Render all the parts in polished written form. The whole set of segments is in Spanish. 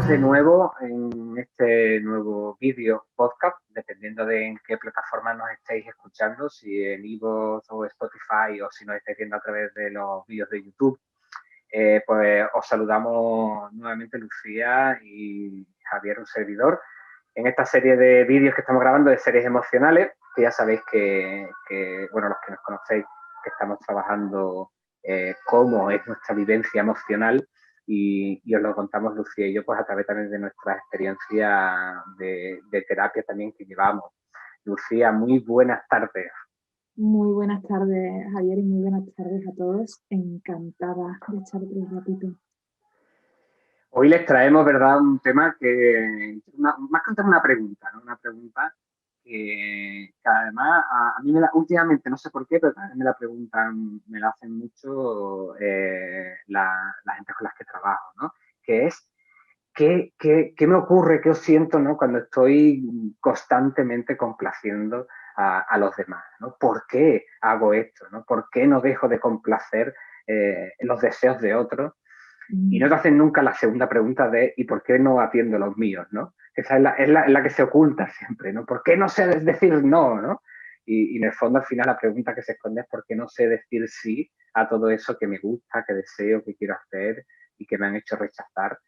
de nuevo en este nuevo vídeo podcast, dependiendo de en qué plataforma nos estéis escuchando, si en iVoox o Spotify o si nos estáis viendo a través de los vídeos de YouTube. Pues os saludamos nuevamente Lucía y Javier, un servidor, en esta serie de vídeos que estamos grabando de series emocionales, que ya sabéis bueno, los que nos conocéis, que estamos trabajando cómo es nuestra vivencia emocional y os lo contamos Lucía y yo pues a través también de nuestra experiencia de terapia también que llevamos. Lucía, muy buenas tardes. Muy buenas tardes, Javier, y muy buenas tardes a todos. Encantada de echar otro ratito. Hoy les traemos, ¿verdad?, un tema que, más que una pregunta, ¿no? Una pregunta que además a mí últimamente, no sé por qué, pero también me la preguntan, me la hacen mucho la gente con las que trabajo, ¿no? Que es, ¿qué me ocurre, qué os siento, ¿no?, cuando estoy constantemente complaciendo a los demás, ¿no? ¿Por qué hago esto, ¿no? ¿Por qué no dejo de complacer los deseos de otros? Y no te hacen nunca la segunda pregunta de ¿y por qué no atiendo los míos? ¿No? Esa es la que se oculta siempre, ¿no? ¿Por qué no sé decir no? ¿No? Y en el fondo al final la pregunta que se esconde es ¿por qué no sé decir sí a todo eso que me gusta, que deseo, que quiero hacer y que me han hecho rechazar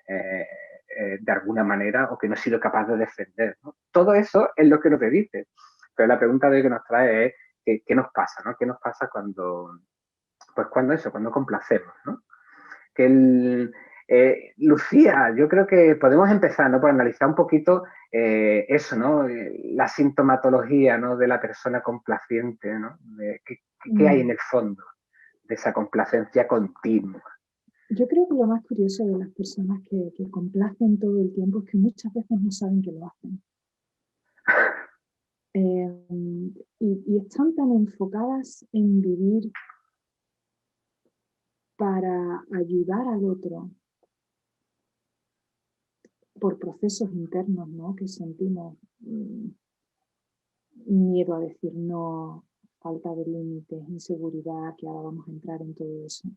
de alguna manera o que no he sido capaz de defender, ¿no? Todo eso es lo que no te dice. Pero la pregunta de hoy que nos trae es ¿qué nos pasa? ¿No? ¿Qué nos pasa cuando cuando complacemos? ¿No? Lucía, yo creo que podemos empezar, ¿no?, por analizar un poquito eso, ¿no? La sintomatología, ¿no?, de la persona complaciente, ¿no? ¿Qué hay en el fondo de esa complacencia continua? Yo creo que lo más curioso de las personas que complacen todo el tiempo es que muchas veces no saben que lo hacen. Y están tan enfocadas en vivir para ayudar al otro por procesos internos, ¿no?, que sentimos miedo a decir no, falta de límites, inseguridad, que ahora vamos a entrar en todo eso.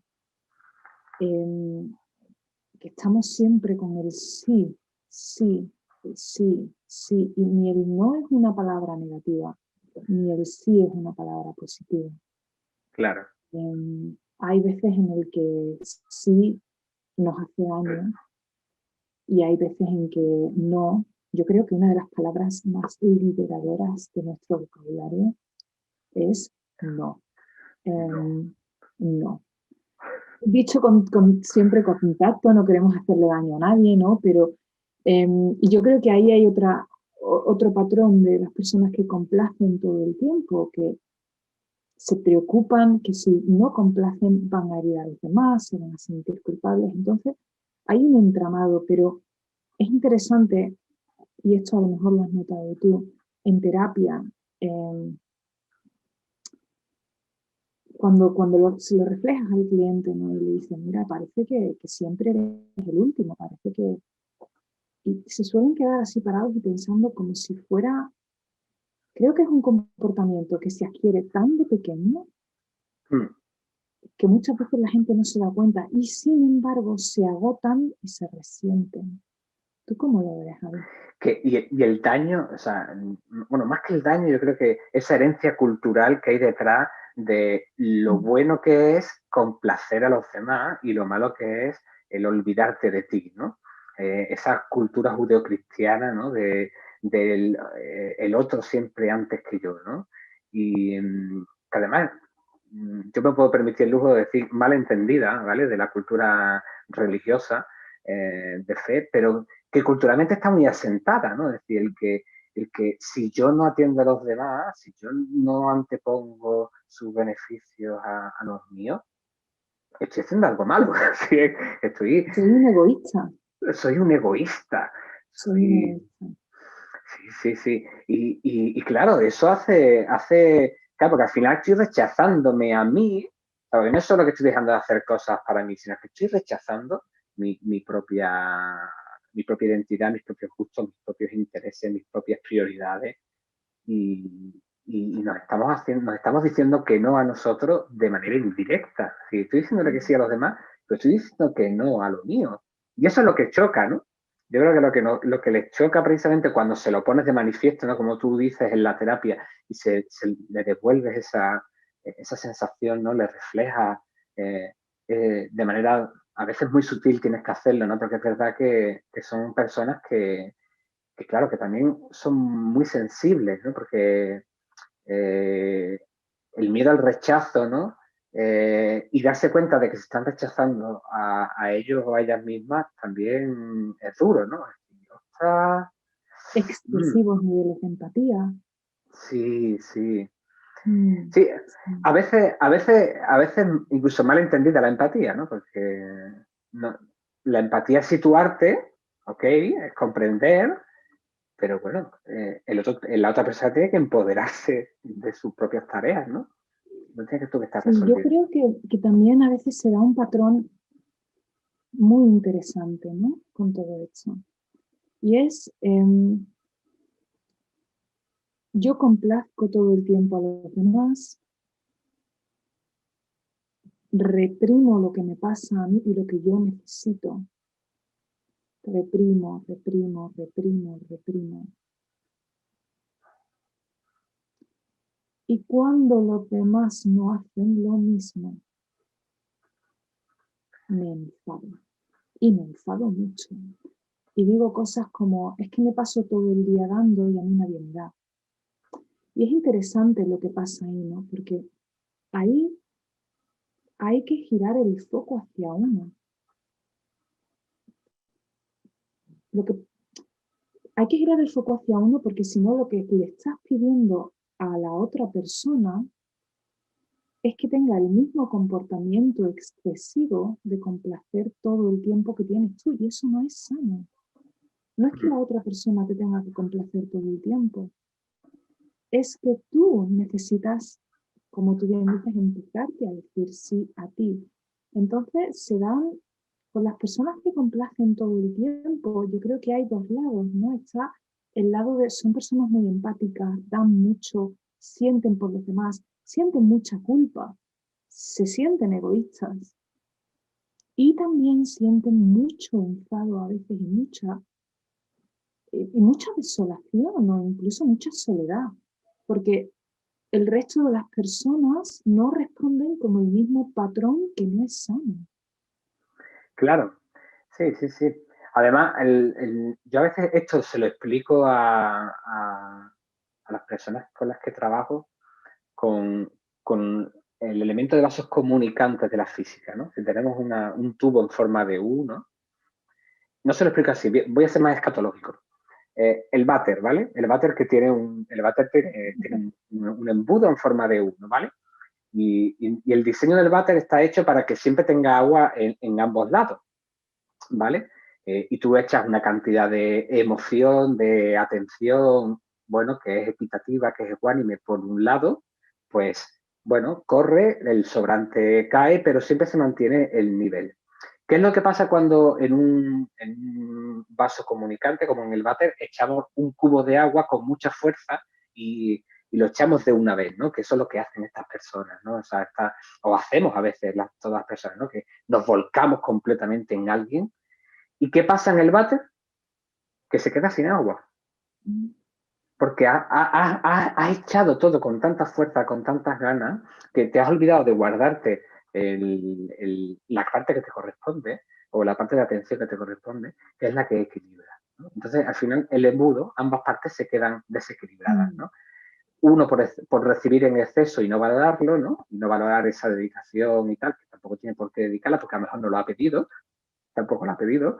Que estamos siempre con el sí, sí, sí, sí, y ni el no es una palabra negativa, ni el sí es una palabra positiva. Claro. Hay veces en el que sí nos hace daño y hay veces en que no. Yo creo que una de las palabras más liberadoras de nuestro vocabulario es no. No. Dicho siempre con contacto, no queremos hacerle daño a nadie, ¿no? Pero, y yo creo que ahí hay otro patrón de las personas que complacen todo el tiempo, que se preocupan que si no complacen van a herir a los demás, se van a sentir culpables. Entonces, hay un entramado, pero es interesante, y esto a lo mejor lo has notado tú, en terapia, cuando se lo reflejas al cliente, ¿no?, y le dices, mira, parece que siempre eres el último, parece que... Y se suelen quedar así parados y pensando como si fuera... Creo que es un comportamiento que se adquiere tan de pequeño que muchas veces la gente no se da cuenta y sin embargo se agotan y se resienten. ¿Tú cómo lo ves, Javi? Y el daño, o sea, bueno, más que el daño, yo creo que esa herencia cultural que hay detrás de lo bueno que es complacer a los demás y lo malo que es el olvidarte de ti, ¿no? Esa cultura judeocristiana, ¿no?, del el otro siempre antes que yo, ¿no? Y que además yo me puedo permitir el lujo de decir mal entendida, ¿vale?, de la cultura religiosa de fe, pero que culturalmente está muy asentada, ¿no? Es decir, el que si yo no atiendo a los demás, si yo no antepongo sus beneficios a los míos, estoy haciendo algo malo. Soy un egoísta. Soy un egoísta. Soy un egoísta. Sí. Y claro, eso claro, porque al final estoy rechazándome a mí, porque no es solo que estoy dejando de hacer cosas para mí, sino que estoy rechazando mi propia identidad, mis propios gustos, mis propios intereses, mis propias prioridades y nos estamos diciendo que no a nosotros de manera indirecta. Si estoy diciéndole que sí a los demás, pero estoy diciendo que no a lo mío. Y eso es lo que choca, ¿no? yo creo que lo que les choca precisamente cuando se lo pones de manifiesto, ¿no? Como tú dices en la terapia, y le devuelves esa sensación, ¿no? Le refleja de manera a veces muy sutil, tienes que hacerlo, ¿no? Porque es verdad que son personas que, claro, que también son muy sensibles, ¿no? Porque el miedo al rechazo, ¿no? Y darse cuenta de que se están rechazando a ellos o a ellas mismas también es duro, ¿no? Ostras, Excesivos niveles de empatía. sí, sí. Mm, Sí, sí. a veces incluso mal entendida la empatía, ¿no? Porque no, la empatía es situarte, ¿ok? Es comprender, pero bueno, la otra persona tiene que empoderarse de sus propias tareas, ¿no? No tienes tú que estar Sí, yo resolviendo. creo que también a veces se da un patrón muy interesante, ¿no? Con todo esto. Y es, yo complazco todo el tiempo a los demás, reprimo lo que me pasa a mí y lo que yo necesito. Reprimo, reprimo, reprimo, reprimo. Y cuando los demás no hacen lo mismo, me enfado. Y me enfado mucho. Y digo cosas como, es que me paso todo el día dando y a mí nadie me da. Y es interesante lo que pasa ahí, ¿no? Porque ahí hay que girar el foco hacia uno. Lo que, hay que girar el foco hacia uno porque si no lo que le estás pidiendo a la otra persona es que tenga el mismo comportamiento excesivo de complacer todo el tiempo que tienes tú. Y eso no es sano. No es que la otra persona te tenga que complacer todo el tiempo. Es que tú necesitas, como tú bien dices, empezarte a decir sí a ti. Entonces se dan, con las personas que complacen todo el tiempo, yo creo que hay dos lados, ¿no? Está el lado de, son personas muy empáticas, dan mucho, sienten por los demás, sienten mucha culpa, se sienten egoístas y también sienten mucho enfado a veces y mucha desolación o incluso mucha soledad, porque el resto de las personas no responden como el mismo patrón que no es sano. Claro, sí, sí, sí. Además, yo a veces esto se lo explico a las personas con las que trabajo con el elemento de vasos comunicantes de la física, ¿no? Si tenemos un tubo en forma de U, ¿no? No se lo explico así, voy a ser más escatológico. El váter, ¿vale? El váter tiene un embudo en forma de U, ¿no? ¿Vale? Y el diseño del váter está hecho para que siempre tenga agua en ambos lados, ¿vale? Y tú echas una cantidad de emoción, de atención, bueno, que es equitativa, que es ecuánime por un lado, pues, bueno, corre, el sobrante cae, pero siempre se mantiene el nivel. ¿Qué es lo que pasa cuando en un vaso comunicante, como en el váter, echamos un cubo de agua con mucha fuerza y lo echamos de una vez, ¿no? Que eso es lo que hacen estas personas, ¿no? O hacemos a veces todas las personas, ¿no? Que nos volcamos completamente en alguien. ¿Y qué pasa en el váter? Que se queda sin agua. Porque has echado todo con tanta fuerza, con tantas ganas, que te has olvidado de guardarte la parte que te corresponde o la parte de atención que te corresponde, que es la que equilibra, ¿no? Entonces, al final, el embudo, ambas partes se quedan desequilibradas, ¿no? Uno por recibir en exceso y no valorarlo, ¿no? Y no valorar esa dedicación y tal, que tampoco tiene por qué dedicarla porque a lo mejor no lo ha pedido, tampoco lo ha pedido,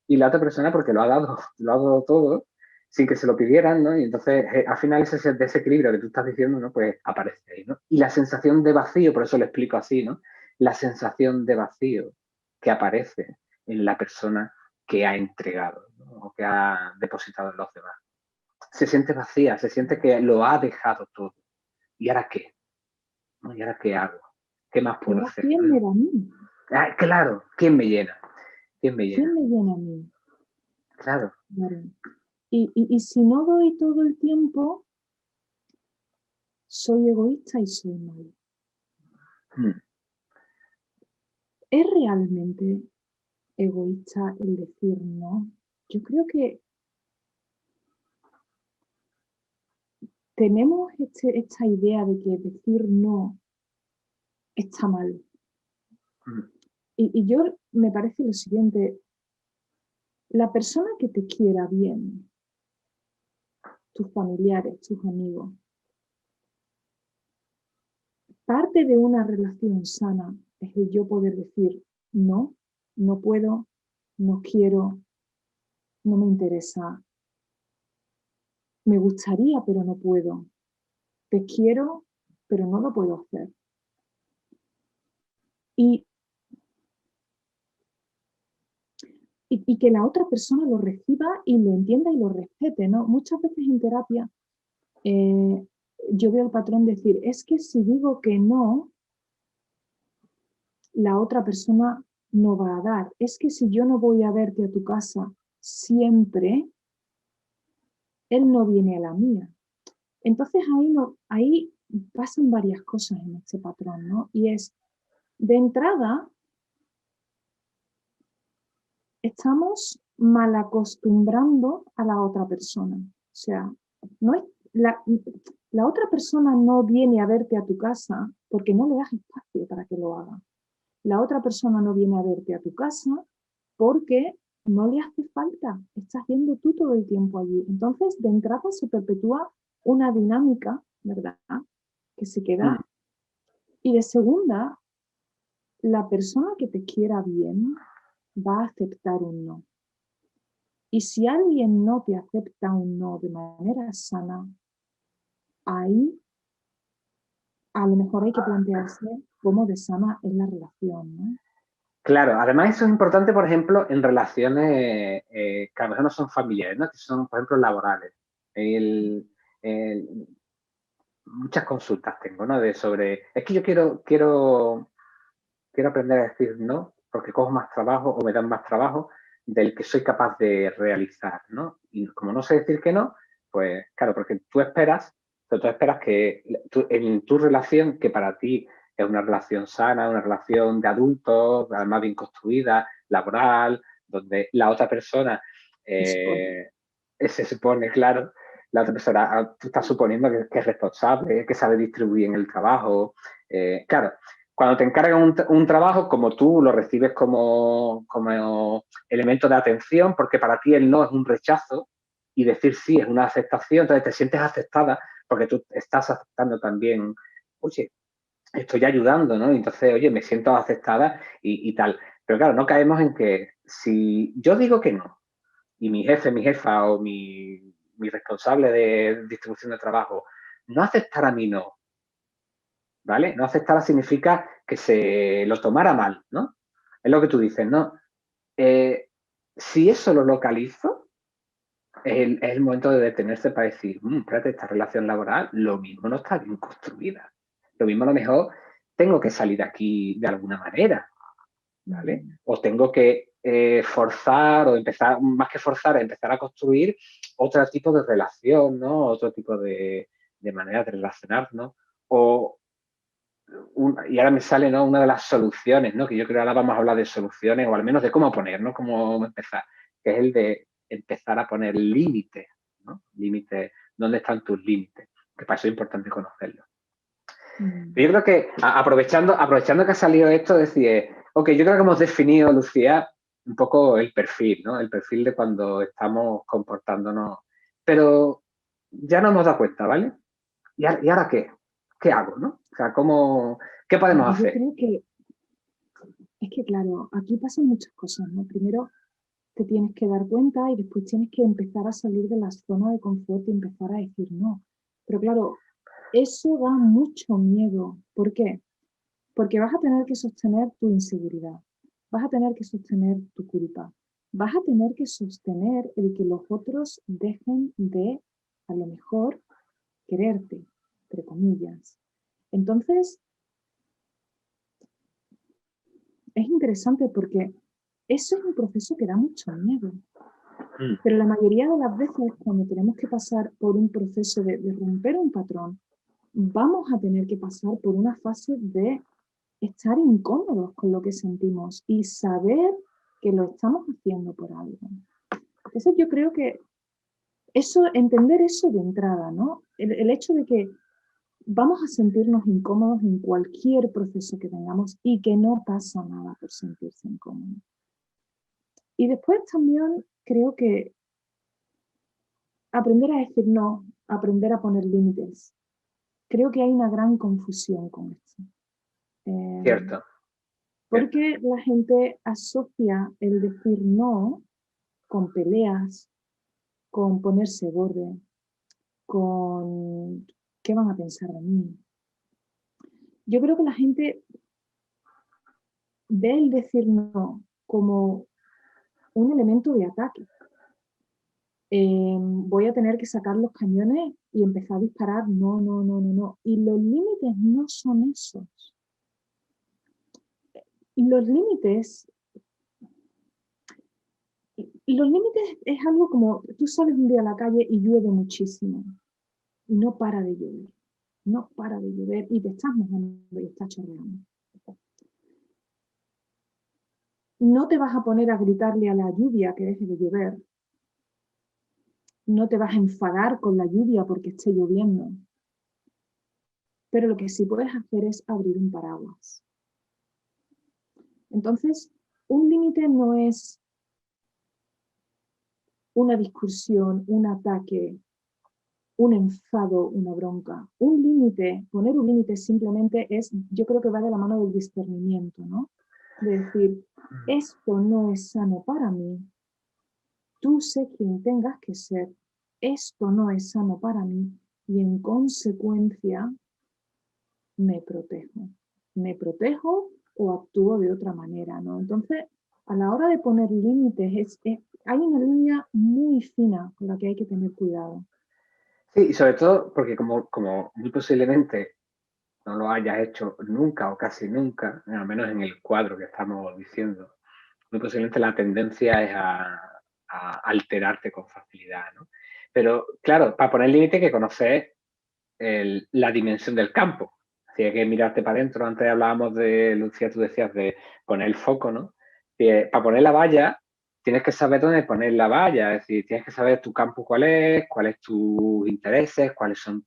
y la otra persona porque lo ha dado todo sin que se lo pidieran, ¿no? Y entonces, al final ese desequilibrio que tú estás diciendo, ¿no? Pues aparece ahí, ¿no? Y la sensación de vacío, por eso lo explico así, ¿no? La sensación de vacío que aparece en la persona que ha entregado, ¿no? O que ha depositado en los demás. Se siente vacía, se siente que lo ha dejado todo. ¿Y ahora qué? ¿No? ¿Y ahora qué hago? ¿Qué más ¿Y puedo ahora hacer? quién me da a mí? Ah, claro, ¿quién me llena? ¿Quién me ¿Quién llena? me llena a mí? Claro. Claro. Y si no doy todo el tiempo, soy egoísta y soy malo. Mm. ¿Es realmente egoísta el decir no? yo creo que tenemos esta idea de que decir no está mal. Y yo me parece lo siguiente, la persona que te quiera bien, tus familiares, tus amigos, parte de una relación sana es el yo poder decir no, no puedo, no quiero, no me interesa, me gustaría pero no puedo, te quiero pero no lo puedo hacer. Y que la otra persona lo reciba y lo entienda y lo respete, ¿no? Muchas veces en terapia yo veo el patrón decir, es que si digo que no, la otra persona no va a dar. Es que si yo no voy a verte a tu casa siempre, él no viene a la mía. Entonces ahí pasan varias cosas en este patrón, ¿no? Y es, de entrada, estamos mal acostumbrando a la otra persona. O sea, no es, la otra persona no viene a verte a tu casa porque no le das espacio para que lo haga. La otra persona no viene a verte a tu casa porque no le hace falta. Estás yendo tú todo el tiempo allí. Entonces, de entrada se perpetúa una dinámica, ¿verdad? Que se queda. Y de segunda, la persona que te quiera bien va a aceptar un no. Y si alguien no te acepta un no de manera sana, ahí a lo mejor hay que plantearse cómo de sana es la relación, ¿no? Claro, además eso es importante, por ejemplo, en relaciones que a lo mejor no son familiares, ¿no? Que son, por ejemplo, laborales. Muchas consultas tengo, ¿no? Es que yo quiero aprender a decir no, porque cojo más trabajo o me dan más trabajo del que soy capaz de realizar, ¿no? Y como no sé decir que no, pues claro, porque tú esperas que en tu relación, que para ti es una relación sana, una relación de adultos, además bien construida, laboral, donde la otra persona se supone, claro, la otra persona, tú estás suponiendo que es responsable, que sabe distribuir en el trabajo. Claro, cuando te encargan un trabajo, como tú lo recibes como elemento de atención, porque para ti el no es un rechazo y decir sí es una aceptación, entonces te sientes aceptada porque tú estás aceptando también, oye, estoy ayudando, ¿no? Entonces, oye, me siento aceptada y tal. Pero claro, no caemos en que si yo digo que no y mi jefe, mi jefa o mi responsable de distribución de trabajo no aceptara mi no, ¿vale? No aceptara significa que se lo tomara mal, ¿no? Es lo que tú dices, ¿no? Si eso lo localizo, es el momento de detenerse para decir, espérate, esta relación laboral lo mismo no está bien construida. Lo mismo a lo mejor tengo que salir de aquí de alguna manera, ¿vale? O tengo que forzar o empezar, más que forzar, empezar a construir otro tipo de relación, ¿no? Otro tipo de manera de relacionarnos. Y ahora me sale, ¿no? Una de las soluciones, ¿no? Que yo creo que ahora vamos a hablar de soluciones o al menos de cómo poner, ¿no? Cómo empezar, que es el de empezar a poner límites, ¿no? Límites, ¿dónde están tus límites? Que para eso es importante conocerlos. Yo creo que aprovechando que ha salido esto, decir, ok, yo creo que hemos definido, Lucía, un poco el perfil, ¿no? El perfil de cuando estamos comportándonos, pero ya nos hemos dado cuenta, ¿vale? ¿Y ahora qué? ¿Qué hago, no? O sea, ¿qué podemos Yo hacer? creo que es que, claro, aquí pasan muchas cosas, ¿no? Primero te tienes que dar cuenta y después tienes que empezar a salir de la zona de confort y empezar a decir no. Pero claro, eso da mucho miedo. ¿Por qué? Porque vas a tener que sostener tu inseguridad, vas a tener que sostener tu culpa, vas a tener que sostener el que los otros dejen de, a lo mejor, quererte, entre comillas. Entonces, es interesante porque eso es un proceso que da mucho miedo. Pero la mayoría de las veces, cuando tenemos que pasar por un proceso de romper un patrón, vamos a tener que pasar por una fase de estar incómodos con lo que sentimos y saber que lo estamos haciendo por algo. Entonces yo creo que eso, entender eso de entrada, ¿no? El hecho de que vamos a sentirnos incómodos en cualquier proceso que tengamos y que no pasa nada por sentirse incómodo. Y después también creo que aprender a decir no, aprender a poner límites. Creo que hay una gran confusión con esto. Cierto. Porque la gente asocia el decir no con peleas, con ponerse borde, con qué van a pensar de mí. Yo creo que la gente ve el decir no como un elemento de ataque. Voy a tener que sacar los cañones y empezar a disparar. No, no, no, no, no. Y los límites no son esos. Y los límites es algo como, tú sales un día a la calle y llueve muchísimo. Y no para de llover. No para de llover y te estás mojando y estás chorreando. No te vas a poner a gritarle a la lluvia que deje de llover. No te vas a enfadar con la lluvia porque esté lloviendo. Pero lo que sí puedes hacer es abrir un paraguas. Entonces, un límite no es una discusión, un ataque, un enfado, una bronca. Un límite, poner un límite simplemente es, yo creo que va de la mano del discernimiento, ¿no? De decir, esto no es sano para mí. Tú sé quien tengas que ser. Esto no es sano para mí y en consecuencia me protejo. Me protejo o actúo de otra manera, ¿no? Entonces, a la hora de poner límites, hay una línea muy fina con la que hay que tener cuidado. Sí, y sobre todo porque como muy posiblemente no lo hayas hecho nunca o casi nunca, al menos en el cuadro que estamos diciendo, muy posiblemente la tendencia es a alterarte con facilidad, ¿no? Pero claro, para poner límite hay que conocer la dimensión del campo. Así hay que mirarte para adentro. Antes hablábamos de, Lucía, tú decías de poner el foco, ¿no? Para poner la valla, tienes que saber dónde poner la valla, es decir, tienes que saber tu campo cuáles tus intereses, cuáles son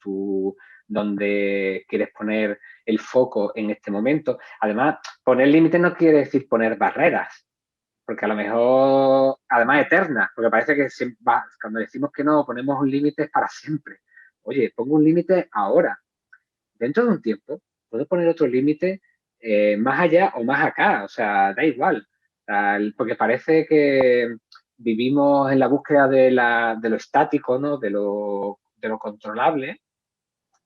dónde quieres poner el foco en este momento. Además, poner límites no quiere decir poner barreras, porque a lo mejor, además eternas, porque parece que cuando decimos que no, ponemos un límite para siempre. Oye, pongo un límite ahora. Dentro de un tiempo, puedo poner otro límite más allá o más acá, o sea, da igual. Porque parece que vivimos en la búsqueda de lo estático, ¿no? De lo controlable,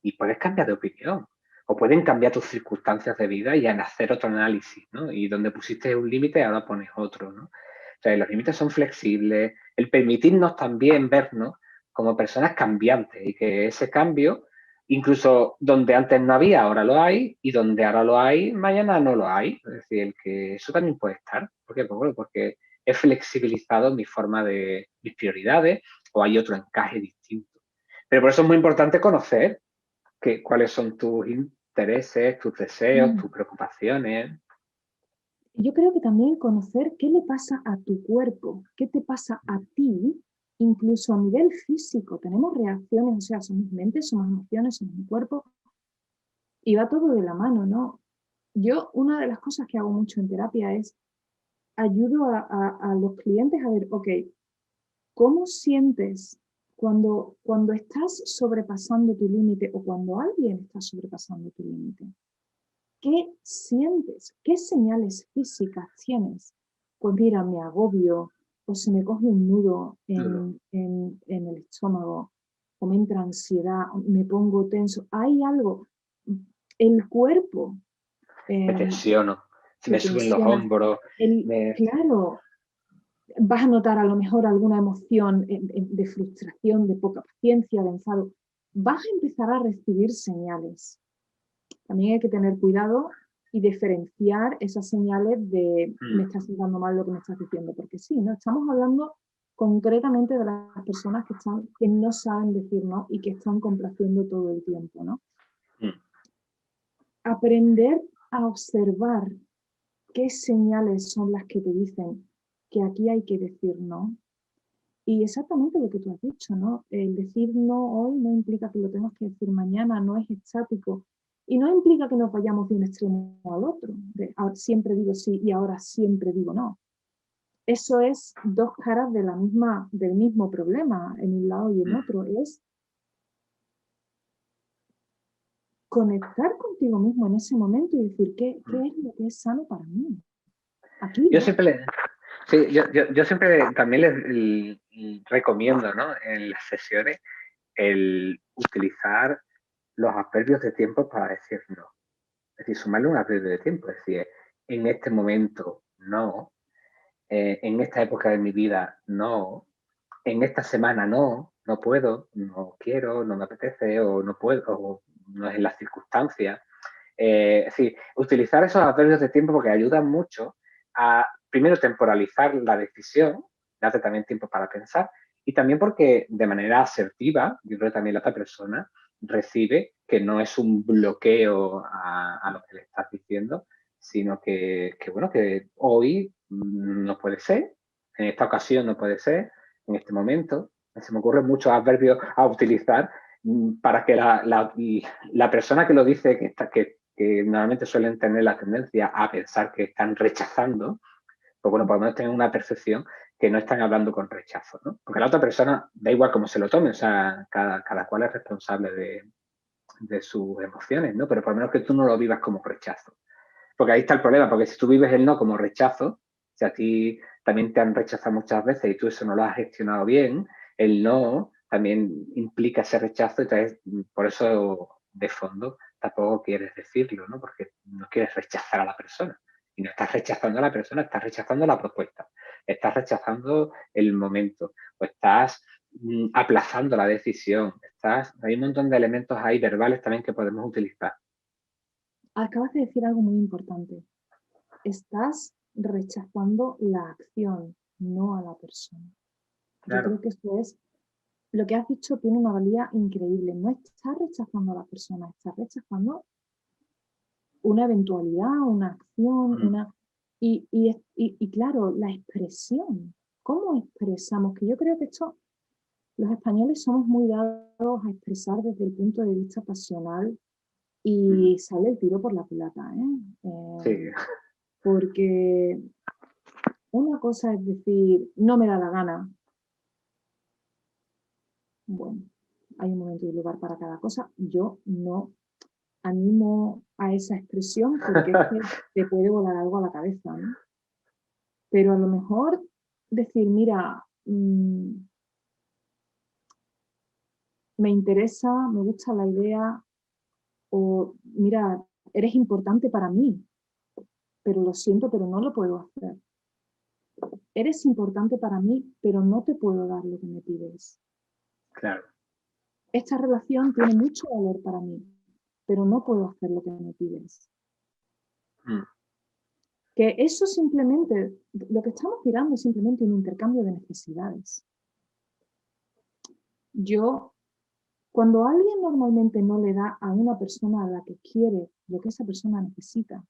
y puedes cambiar de opinión. O pueden cambiar tus circunstancias de vida y hacer otro análisis, ¿no? Y donde pusiste un límite, ahora pones otro, ¿no? O sea, los límites son flexibles, el permitirnos también vernos como personas cambiantes y que ese cambio, incluso donde antes no había, ahora lo hay, y donde ahora lo hay, mañana no lo hay. Es decir, que eso también puede estar. ¿Por qué? Pues bueno, porque he flexibilizado mi forma de mis prioridades o hay otro encaje distinto. Pero por eso es muy importante conocer cuáles son tus intereses, tus deseos, tus preocupaciones. Yo creo que también conocer qué le pasa a tu cuerpo, qué te pasa a ti, incluso a nivel físico. Tenemos reacciones, o sea, somos mente, somos emociones, somos un cuerpo, y va todo de la mano, ¿no? Yo, una de las cosas que hago mucho en terapia es ayudo a los clientes a ver, ok, ¿cómo sientes cuando estás sobrepasando tu límite o cuando alguien está sobrepasando tu límite? ¿Qué sientes? ¿Qué señales físicas tienes? Pues mira, me agobio, o se me coge un nudo en el estómago, o me entra ansiedad, o me pongo tenso. Hay algo. El cuerpo Me tensiono, se se me suben los tensiona. hombros. Claro, vas a notar a lo mejor alguna emoción de frustración, de poca paciencia, de enfado. Vas a empezar a recibir señales. También hay que tener cuidado y diferenciar esas señales de me estás dando mal lo que me estás diciendo, porque sí, ¿no? Estamos hablando concretamente de las personas que no saben decir no y que están complaciendo todo el tiempo, ¿no? Aprender a observar qué señales son las que te dicen que aquí hay que decir no Y exactamente lo que tú has dicho, ¿no? El decir no hoy no implica que lo tengas que decir mañana, no es estático. Y no implica que nos vayamos de un extremo al otro. De, ahora siempre digo sí y ahora siempre digo no. Eso es dos caras de la misma, del mismo problema, en un lado y en otro. Es conectar contigo mismo en ese momento y decir qué es lo que es sano para mí. Aquí, Yo ¿no? siempre, sí, yo siempre también les recomiendo, ¿no? En las sesiones el utilizar los adverbios de tiempo para decir no. Es decir, sumarle un adverbio de tiempo. Es decir, en este momento no, en esta época de mi vida no, en esta semana no puedo, no quiero, no me apetece o no puedo, o no es en las circunstancias. Es decir, utilizar esos adverbios de tiempo porque ayudan mucho a, primero, temporalizar la decisión, darte también tiempo para pensar, y también porque de manera asertiva, yo creo que también la otra persona recibe que no es un bloqueo a lo que le estás diciendo, sino bueno, que hoy no puede ser, en esta ocasión no puede ser, en este momento. Se me ocurren muchos adverbios a utilizar para que la persona que lo dice, que normalmente suelen tener la tendencia a pensar que están rechazando, pues bueno, por lo menos tener una percepción que no están hablando con rechazo, ¿no? Porque la otra persona, da igual cómo se lo tome, o sea, cada cual es responsable de sus emociones, ¿no? Pero por lo menos que tú no lo vivas como rechazo. Porque ahí está el problema, porque si tú vives el no como rechazo, si a ti también te han rechazado muchas veces y tú eso no lo has gestionado bien, el no también implica ese rechazo y entonces por eso de fondo tampoco quieres decirlo, ¿no? Porque no quieres rechazar a la persona. Y no estás rechazando a la persona, estás rechazando la propuesta, estás rechazando el momento o estás aplazando la decisión. Hay un montón de elementos ahí verbales también que podemos utilizar. Acabas de decir algo muy importante. Estás rechazando la acción, no a la persona. Yo Claro. creo que eso es, lo que has dicho tiene una valía increíble. No estás rechazando a la persona, estás rechazando una eventualidad, una acción, y claro, la expresión. ¿Cómo expresamos? Que yo creo que esto, los españoles somos muy dados a expresar desde el punto de vista pasional y sale el tiro por la culata, ¿eh? Sí. Porque una cosa es decir, no me da la gana. Bueno, hay un momento y un lugar para cada cosa. Yo no animo a esa expresión porque es que te puede volar algo a la cabeza, ¿no? Pero a lo mejor decir, mira, me interesa, me gusta la idea, o mira, eres importante para mí, pero lo siento, pero no lo puedo hacer. Eres importante para mí, pero no te puedo dar lo que me pides. Claro. Esta relación tiene mucho valor para mí, pero no puedo hacer lo que me pides. Que eso simplemente, lo que estamos tirando es simplemente un intercambio de necesidades. Yo, cuando alguien normalmente no le da a una persona a la que quiere lo que esa persona necesita,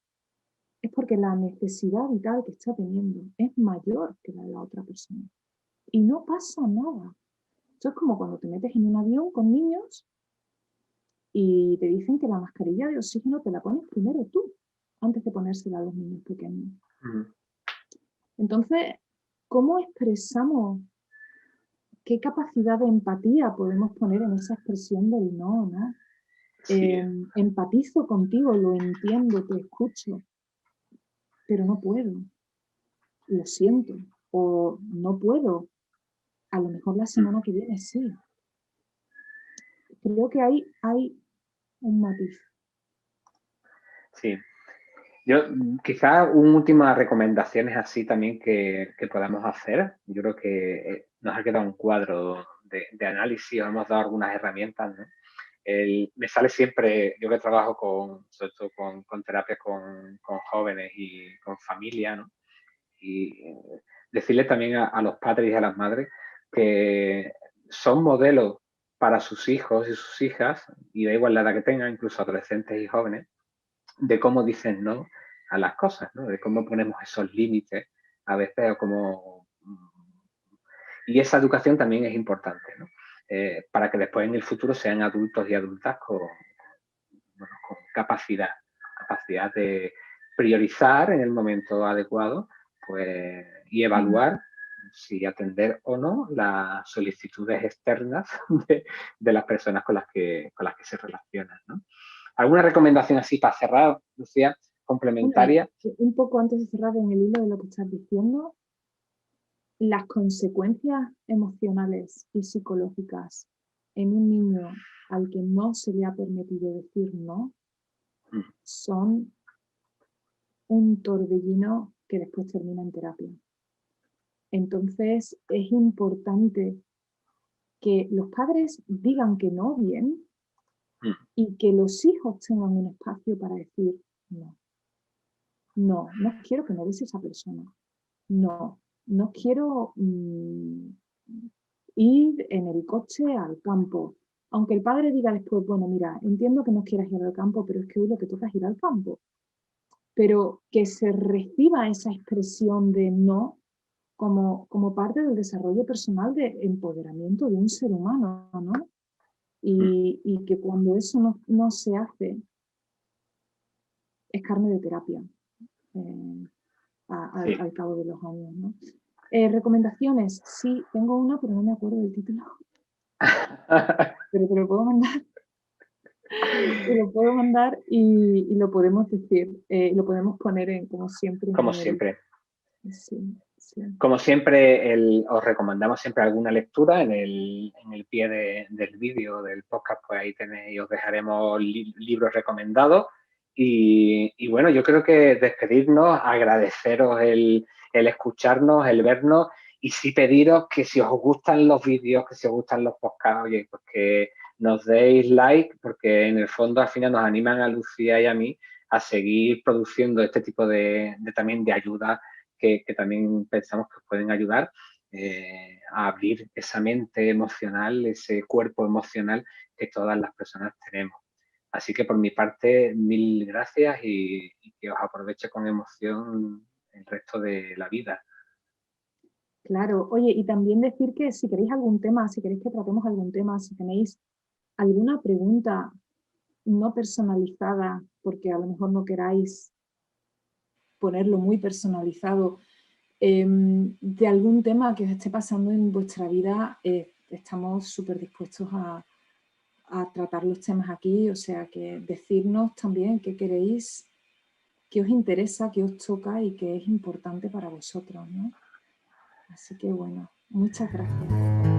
es porque la necesidad vital que está teniendo es mayor que la de la otra persona. Y no pasa nada. Esto es como cuando te metes en un avión con niños y te dicen que la mascarilla de oxígeno te la pones primero tú, antes de ponérsela a los niños pequeños. Entonces, ¿cómo expresamos qué capacidad de empatía podemos poner en esa expresión del no, ¿no? Sí. Empatizo contigo, lo entiendo, te escucho, pero no puedo, lo siento, o no puedo, a lo mejor la semana que viene sí. Creo que hay un matiz. Sí. Yo, quizás una última recomendación es así también que podamos hacer. Yo creo que nos ha quedado un cuadro de análisis, hemos dado algunas herramientas, ¿no? Me sale siempre, yo que trabajo sobre todo con terapias con jóvenes y con familia, ¿no? Y decirle también a los padres y a las madres que son modelos para sus hijos y sus hijas, y da igual la edad que tengan, incluso adolescentes y jóvenes, de cómo dicen no a las cosas, ¿no? De cómo ponemos esos límites a veces o Y esa educación también es importante, ¿no? Para que después en el futuro sean adultos y adultas con capacidad de priorizar en el momento adecuado, pues, y evaluar si atender o no las solicitudes externas de las personas con las que se relacionan, ¿no? ¿Alguna recomendación así para cerrar, Lucía, complementaria? Un poco antes de cerrar en el hilo de lo que estás diciendo, las consecuencias emocionales y psicológicas en un niño al que no se le ha permitido decir no son un torbellino que después termina en terapia. Entonces es importante que los padres digan que no bien y que los hijos tengan un espacio para decir no. No, no quiero que me des esa persona. No, no quiero ir en el coche al campo. Aunque el padre diga después, bueno, mira, entiendo que no quieras ir al campo, pero es que hoy lo que toca es ir al campo. Pero que se reciba esa expresión de no como parte del desarrollo personal de empoderamiento de un ser humano, ¿no? Y que cuando eso no se hace, es carne de terapia al cabo de los años, ¿no? Recomendaciones, sí, tengo una, pero no me acuerdo del título. Pero te lo puedo mandar. Te lo puedo mandar y lo podemos decir, lo podemos poner en, como siempre. Como siempre. Sí, sí. Como siempre, os recomendamos siempre alguna lectura en el pie del vídeo, del podcast, pues ahí tenéis, os dejaremos libros recomendados. Y bueno, yo creo que despedirnos, agradeceros el escucharnos, el vernos, y sí pediros que si os gustan los vídeos, que si os gustan los podcasts, oye, pues que nos deis like, porque en el fondo al final nos animan a Lucía y a mí a seguir produciendo este tipo también de ayuda que también pensamos que pueden ayudar a abrir esa mente emocional, ese cuerpo emocional que todas las personas tenemos. Así que por mi parte, mil gracias y que os aproveche con emoción el resto de la vida. Claro, oye, y también decir que si queréis algún tema, si queréis que tratemos algún tema, si tenéis alguna pregunta no personalizada, porque a lo mejor no queráis ponerlo muy personalizado, de algún tema que os esté pasando en vuestra vida, estamos súper dispuestos a tratar los temas aquí, o sea que decirnos también qué queréis, qué os interesa, qué os toca y qué es importante para vosotros, ¿no? Así que bueno, muchas gracias.